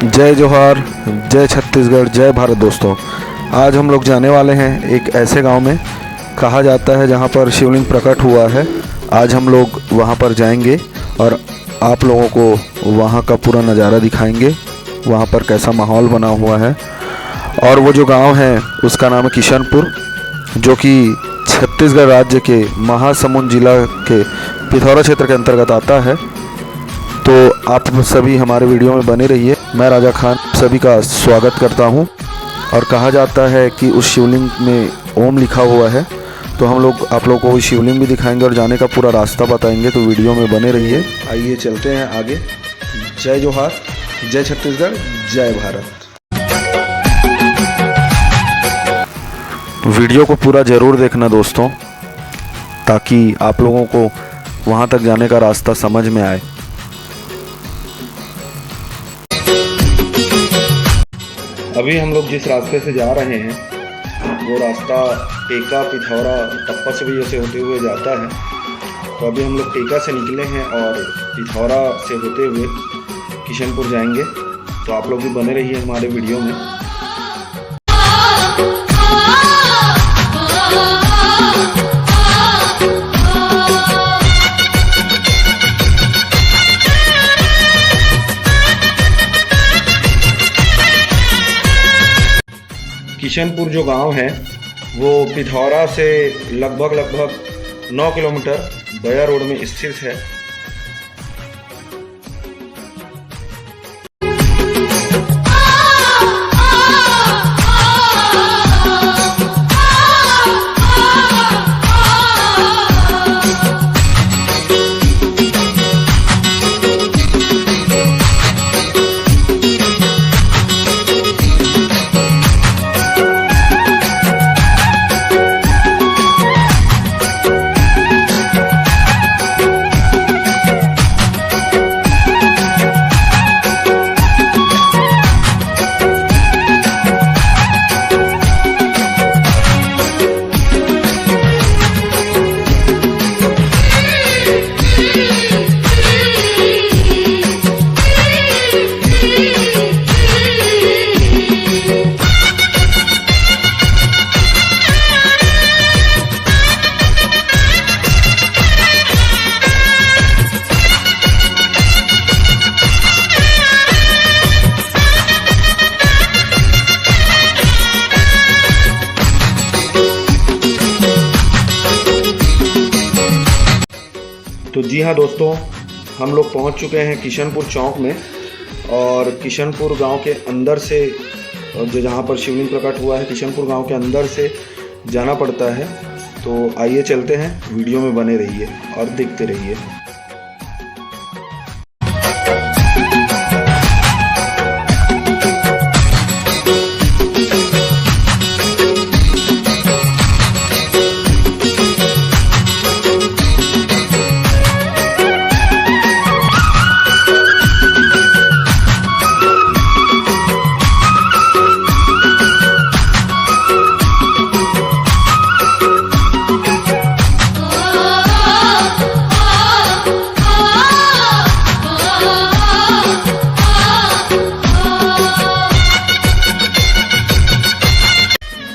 जय जोहार, जय छत्तीसगढ़, जय भारत। दोस्तों, आज हम लोग जाने वाले हैं एक ऐसे गांव में, कहा जाता है जहां पर शिवलिंग प्रकट हुआ है। आज हम लोग वहां पर जाएंगे और आप लोगों को वहां का पूरा नज़ारा दिखाएंगे, वहां पर कैसा माहौल बना हुआ है। और वो जो गांव है उसका नाम है किशनपुर, जो कि छत्तीसगढ़ राज्य के महासमुंद जिला के पिथौरा क्षेत्र के अंतर्गत आता है। तो आप सभी हमारे वीडियो में बने रहिए। मैं राजा खान सभी का स्वागत करता हूं। और कहा जाता है कि उस शिवलिंग में ओम लिखा हुआ है, तो हम लोग आप लोगों को वो शिवलिंग भी दिखाएंगे और जाने का पूरा रास्ता बताएंगे। तो वीडियो में बने रहिए। आइए चलते हैं आगे। जय जोहार, जय छत्तीसगढ़, जय भारत। वीडियो को पूरा ज़रूर देखना दोस्तों, ताकि आप लोगों को वहाँ तक जाने का रास्ता समझ में आए। अभी हम लोग जिस रास्ते से जा रहे हैं वो रास्ता टेका, पिथौरा, टप्पा से होते हुए जाता है। तो अभी हम लोग टेका से निकले हैं और पिथौरा से होते हुए किशनपुर जाएंगे। तो आप लोग भी बने रहिए हमारे वीडियो में। किशनपुर जो गांव है वो पिथौरा से लगभग 9 किलोमीटर बया रोड में स्थित है। तो जी हाँ दोस्तों, हम लोग पहुंच चुके हैं किशनपुर चौक में। और किशनपुर गांव के अंदर से जो जहां पर शिवलिंग प्रकट हुआ है, किशनपुर गांव के अंदर से जाना पड़ता है। तो आइए चलते हैं, वीडियो में बने रहिए और देखते रहिए।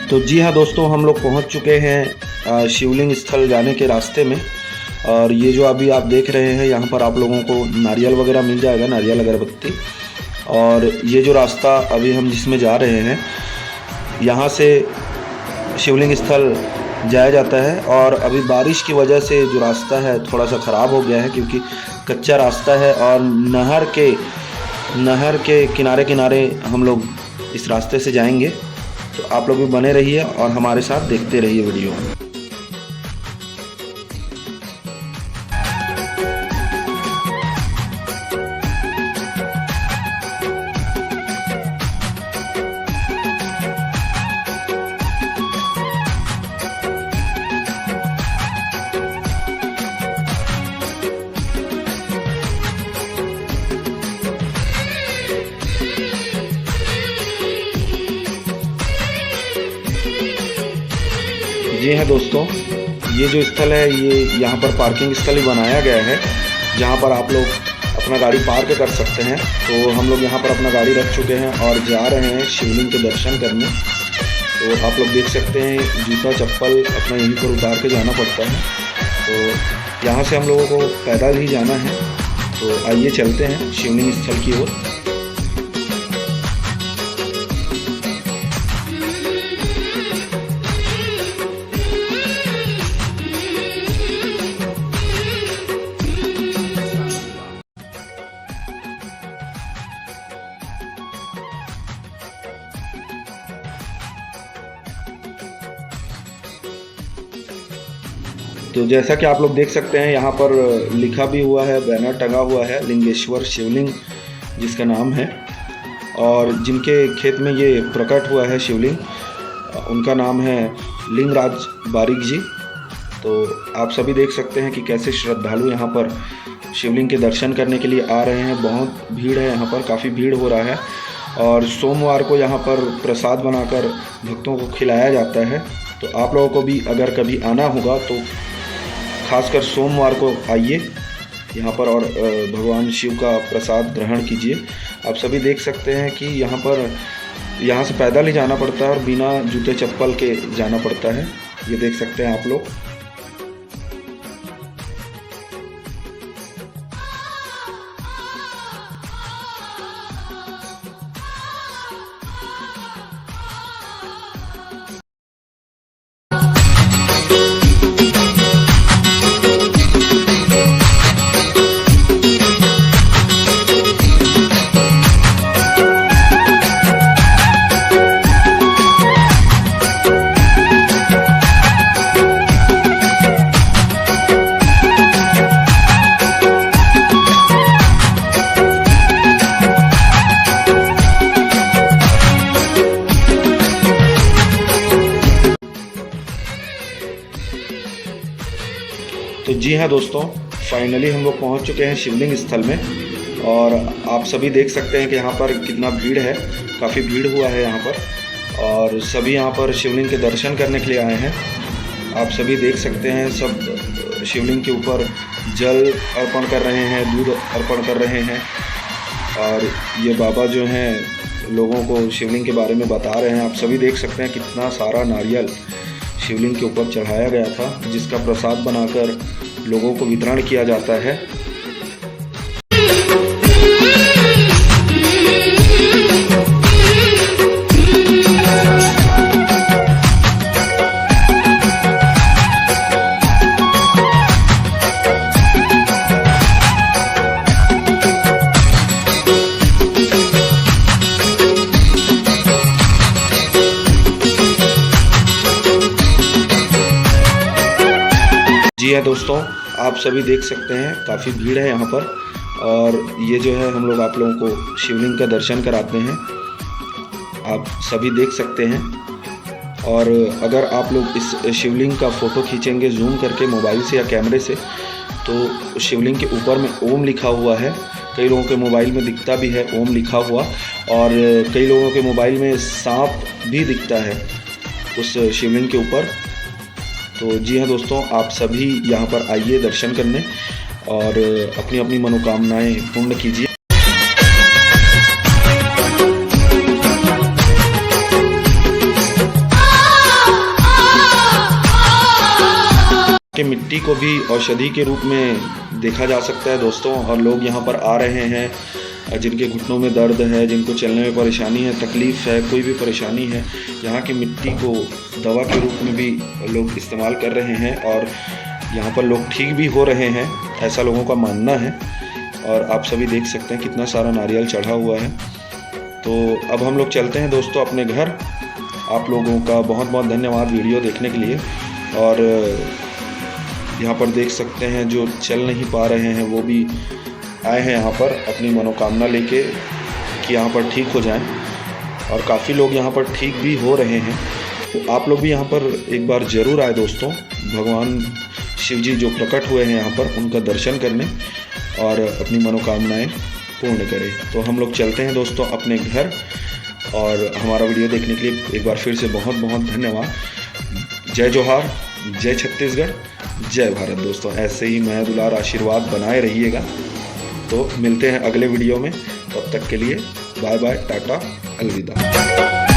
तो जी हाँ दोस्तों, हम लोग पहुंच चुके हैं शिवलिंग स्थल जाने के रास्ते में। और ये जो अभी आप देख रहे हैं, यहाँ पर आप लोगों को नारियल वगैरह मिल जाएगा, नारियल अगरबत्ती। और ये जो रास्ता अभी हम जिसमें जा रहे हैं, यहाँ से शिवलिंग स्थल जाया जाता है। और अभी बारिश की वजह से जो रास्ता है थोड़ा सा ख़राब हो गया है, क्योंकि कच्चा रास्ता है। और नहर के किनारे किनारे हम लोग इस रास्ते से जाएंगे। तो आप लोग भी बने रहिए और हमारे साथ देखते रहिए वीडियो। जी हाँ दोस्तों, ये जो स्थल है ये यहाँ पर पार्किंग स्थल ही बनाया गया है, जहाँ पर आप लोग अपना गाड़ी पार्क कर सकते हैं। तो हम लोग यहाँ पर अपना गाड़ी रख चुके हैं और जा रहे हैं शिवलिंग के दर्शन करने। तो आप लोग देख सकते हैं जूता चप्पल अपना यहीं पर उतार के जाना पड़ता है। तो यहाँ से हम लोगों को पैदल ही जाना है। तो आइए चलते हैं शिवलिंग स्थल की ओर। तो जैसा कि आप लोग देख सकते हैं यहाँ पर लिखा भी हुआ है, बैनर टंगा हुआ है, लिंगेश्वर शिवलिंग जिसका नाम है। और जिनके खेत में ये प्रकट हुआ है शिवलिंग, उनका नाम है लिंगराज बारिक जी। तो आप सभी देख सकते हैं कि कैसे श्रद्धालु यहाँ पर शिवलिंग के दर्शन करने के लिए आ रहे हैं। बहुत भीड़ है यहाँ पर, काफ़ी भीड़ हो रहा है। और सोमवार को यहाँ पर प्रसाद बनाकर भक्तों को खिलाया जाता है। तो आप लोगों को भी अगर कभी आना होगा तो खासकर सोमवार को आइए यहाँ पर और भगवान शिव का प्रसाद ग्रहण कीजिए। आप सभी देख सकते हैं कि यहाँ से पैदल ही जाना पड़ता है और बिना जूते चप्पल के जाना पड़ता है। ये देख सकते हैं आप लोग। तो जी हाँ दोस्तों, फाइनली हम लोग पहुँच चुके हैं शिवलिंग स्थल में। और आप सभी देख सकते हैं कि यहाँ पर कितना भीड़ है, काफ़ी भीड़ हुआ है यहाँ पर। और सभी यहाँ पर शिवलिंग के दर्शन करने के लिए आए हैं। आप सभी देख सकते हैं सब शिवलिंग के ऊपर जल अर्पण कर रहे हैं, दूध अर्पण कर रहे हैं। और ये बाबा जो हैं लोगों को शिवलिंग के बारे में बता रहे हैं। आप सभी देख सकते हैं कितना सारा नारियल शिवलिंग के ऊपर चढ़ाया गया था, जिसका प्रसाद बनाकर लोगों को वितरण किया जाता है। जी है दोस्तों, आप सभी देख सकते हैं काफ़ी भीड़ है यहाँ पर। और ये जो है हम लोग आप लोगों को शिवलिंग का दर्शन कराते हैं, आप सभी देख सकते हैं। और अगर आप लोग इस शिवलिंग का फ़ोटो खींचेंगे जूम करके मोबाइल से या कैमरे से, तो शिवलिंग के ऊपर में ओम लिखा हुआ है। कई लोगों के मोबाइल में दिखता भी है ओम लिखा हुआ, और कई लोगों के मोबाइल में सांप भी दिखता है उस शिवलिंग के ऊपर। तो जी हाँ दोस्तों, आप सभी यहाँ पर आइए दर्शन करने और अपनी अपनी मनोकामनाएं पूर्ण कीजिए। कि मिट्टी को भी औषधि के रूप में देखा जा सकता है दोस्तों। और लोग यहाँ पर आ रहे हैं जिनके घुटनों में दर्द है, जिनको चलने में परेशानी है, तकलीफ़ है, कोई भी परेशानी है, यहाँ की मिट्टी को दवा के रूप में भी लोग इस्तेमाल कर रहे हैं। और यहाँ पर लोग ठीक भी हो रहे हैं, ऐसा लोगों का मानना है। और आप सभी देख सकते हैं कितना सारा नारियल चढ़ा हुआ है। तो अब हम लोग चलते हैं दोस्तों अपने घर। आप लोगों का बहुत बहुत धन्यवाद वीडियो देखने के लिए। और यहाँ पर देख सकते हैं जो चल नहीं पा रहे हैं वो भी आए हैं यहाँ पर अपनी मनोकामना लेके कि यहाँ पर ठीक हो जाएं। और काफ़ी लोग यहाँ पर ठीक भी हो रहे हैं। तो आप लोग भी यहाँ पर एक बार ज़रूर आए दोस्तों। भगवान शिव जी जो प्रकट हुए हैं यहाँ पर, उनका दर्शन करने और अपनी मनोकामनाएं पूर्ण करें। तो हम लोग चलते हैं दोस्तों अपने घर। और हमारा वीडियो देखने के लिए एक बार फिर से बहुत बहुत धन्यवाद। जय जोहार, जय छत्तीसगढ़, जय भारत दोस्तों। ऐसे ही महदुलार आशीर्वाद बनाए रहिएगा। तो मिलते हैं अगले वीडियो में, तब तक के लिए बाय बाय, टाटा, अलविदा।